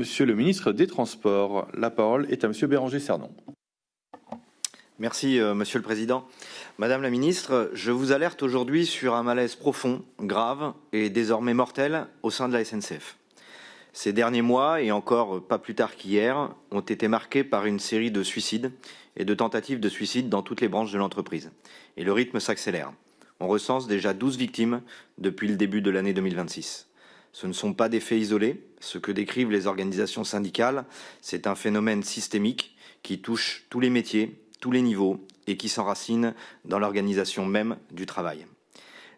Monsieur le ministre des Transports, la parole est à monsieur Béranger Cernon. Merci, Monsieur le Président. Madame la Ministre, je vous alerte aujourd'hui sur un malaise profond, grave et désormais mortel au sein de la SNCF. Ces derniers mois, et encore pas plus tard qu'hier, ont été marqués par une série de suicides et de tentatives de suicide dans toutes les branches de l'entreprise. Et le rythme s'accélère. On recense déjà 12 victimes depuis le début de l'année 2026. Ce ne sont pas des faits isolés. Ce que décrivent les organisations syndicales, c'est un phénomène systémique qui touche tous les métiers, tous les niveaux et qui s'enracine dans l'organisation même du travail.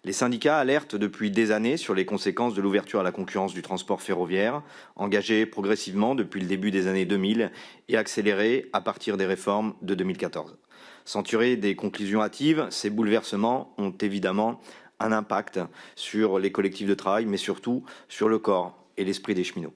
Les syndicats alertent depuis des années sur les conséquences de l'ouverture à la concurrence du transport ferroviaire, engagée progressivement depuis le début des années 2000 et accélérée à partir des réformes de 2014. Sans tirer des conclusions hâtives, ces bouleversements ont évidemment un impact sur les collectifs de travail, mais surtout sur le corps et l'esprit des cheminots.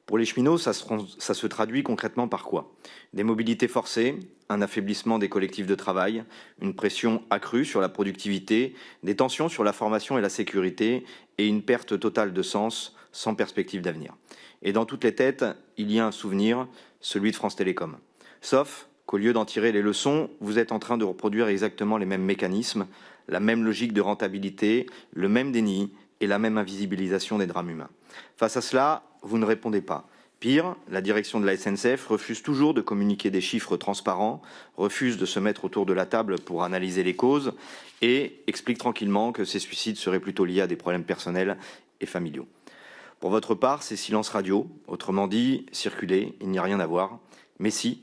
Pour les cheminots, ça se traduit concrètement par quoi? Des mobilités forcées, un affaiblissement des collectifs de travail, une pression accrue sur la productivité, des tensions sur la formation et la sécurité et une perte totale de sens sans perspective d'avenir. Et dans toutes les têtes, il y a un souvenir, celui de France Télécom. Sauf qu'au lieu d'en tirer les leçons, vous êtes en train de reproduire exactement les mêmes mécanismes, la même logique de rentabilité, le même déni et la même invisibilisation des drames humains. Face à cela, vous ne répondez pas. Pire, la direction de la SNCF refuse toujours de communiquer des chiffres transparents, refuse de se mettre autour de la table pour analyser les causes et explique tranquillement que ces suicides seraient plutôt liés à des problèmes personnels et familiaux. Pour votre part, c'est silence radio, autrement dit, circuler, il n'y a rien à voir. Mais si,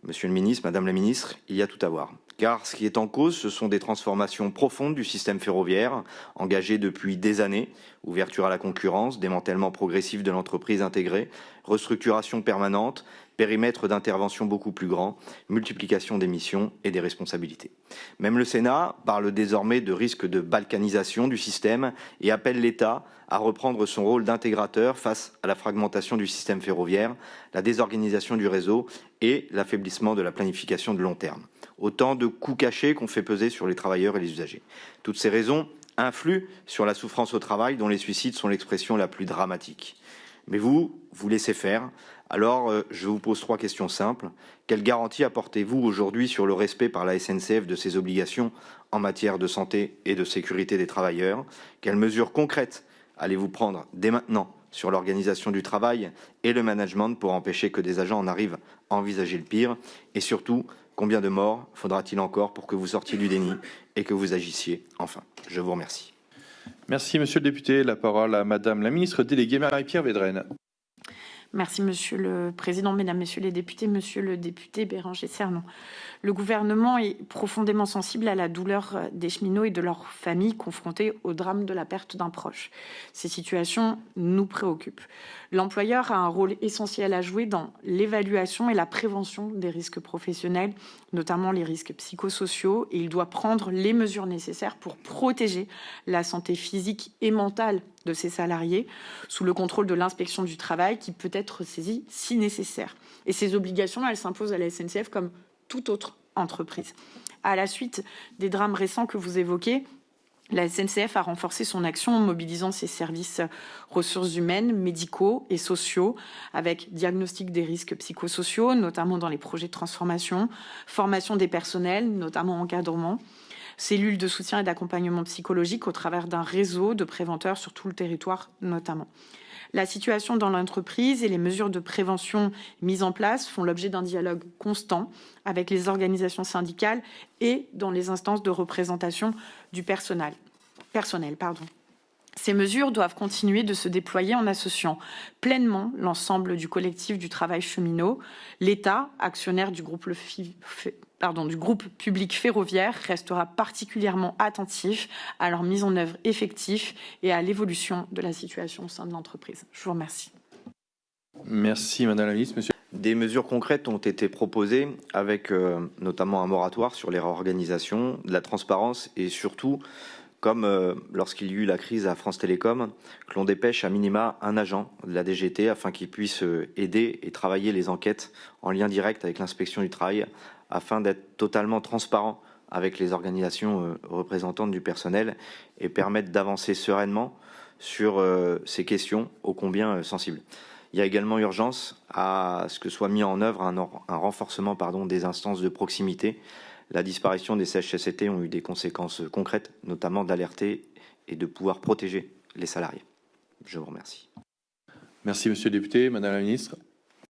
Monsieur le ministre, Madame la ministre, il y a tout à voir. Car ce qui est en cause, ce sont des transformations profondes du système ferroviaire, engagées depuis des années, ouverture à la concurrence, démantèlement progressif de l'entreprise intégrée, restructuration permanente, périmètre d'intervention beaucoup plus grand, multiplication des missions et des responsabilités. Même le Sénat parle désormais de risque de balkanisation du système et appelle l'État à reprendre son rôle d'intégrateur face à la fragmentation du système ferroviaire, la désorganisation du réseau et l'affaiblissement de la planification de long terme. Autant de coûts cachés qu'on fait peser sur les travailleurs et les usagers. Toutes ces raisons influent sur la souffrance au travail dont les suicides sont l'expression la plus dramatique. Mais vous laissez faire. Alors, je vous pose 3 questions simples. Quelle garantie apportez-vous aujourd'hui sur le respect par la SNCF de ses obligations en matière de santé et de sécurité des travailleurs? Quelles mesures concrètes allez-vous prendre dès maintenant sur l'organisation du travail et le management pour empêcher que des agents en arrivent à envisager le pire? Et surtout, combien de morts faudra-t-il encore pour que vous sortiez du déni et que vous agissiez enfin? Je vous remercie. Merci, monsieur le député. La parole à madame la ministre déléguée Marie-Pierre Védrenne. Merci, Monsieur le Président, Mesdames, Messieurs les députés, Monsieur le député Béranger Cernon. Le gouvernement est profondément sensible à la douleur des cheminots et de leurs familles confrontés au drame de la perte d'un proche. Ces situations nous préoccupent. L'employeur a un rôle essentiel à jouer dans l'évaluation et la prévention des risques professionnels, notamment les risques psychosociaux, et il doit prendre les mesures nécessaires pour protéger la santé physique et mentale de ses salariés, sous le contrôle de l'inspection du travail qui peut être saisie si nécessaire. Et ces obligations, elles s'imposent à la SNCF comme toute autre entreprise. À la suite des drames récents que vous évoquez, la SNCF a renforcé son action en mobilisant ses services ressources humaines, médicaux et sociaux, avec diagnostic des risques psychosociaux, notamment dans les projets de transformation, formation des personnels, notamment encadrement, cellules de soutien et d'accompagnement psychologique au travers d'un réseau de préventeurs sur tout le territoire notamment. La situation dans l'entreprise et les mesures de prévention mises en place font l'objet d'un dialogue constant avec les organisations syndicales et dans les instances de représentation du personnel. Ces mesures doivent continuer de se déployer en associant pleinement l'ensemble du collectif du travail cheminot. L'État, actionnaire du groupe public ferroviaire, restera particulièrement attentif à leur mise en œuvre effective et à l'évolution de la situation au sein de l'entreprise. Je vous remercie. Merci, Madame la Ministre. Monsieur. Des mesures concrètes ont été proposées avec notamment un moratoire sur les réorganisations, de la transparence et surtout, comme lorsqu'il y eut la crise à France Télécom, que l'on dépêche à minima un agent de la DGT afin qu'il puisse aider et travailler les enquêtes en lien direct avec l'inspection du travail afin d'être totalement transparent avec les organisations représentantes du personnel et permettre d'avancer sereinement sur ces questions ô combien sensibles. Il y a également urgence à ce que soit mis en œuvre un renforcement des instances de proximité. La disparition des CHSCT ont eu des conséquences concrètes, notamment d'alerter et de pouvoir protéger les salariés. Je vous remercie. Merci, monsieur le député. Madame la ministre.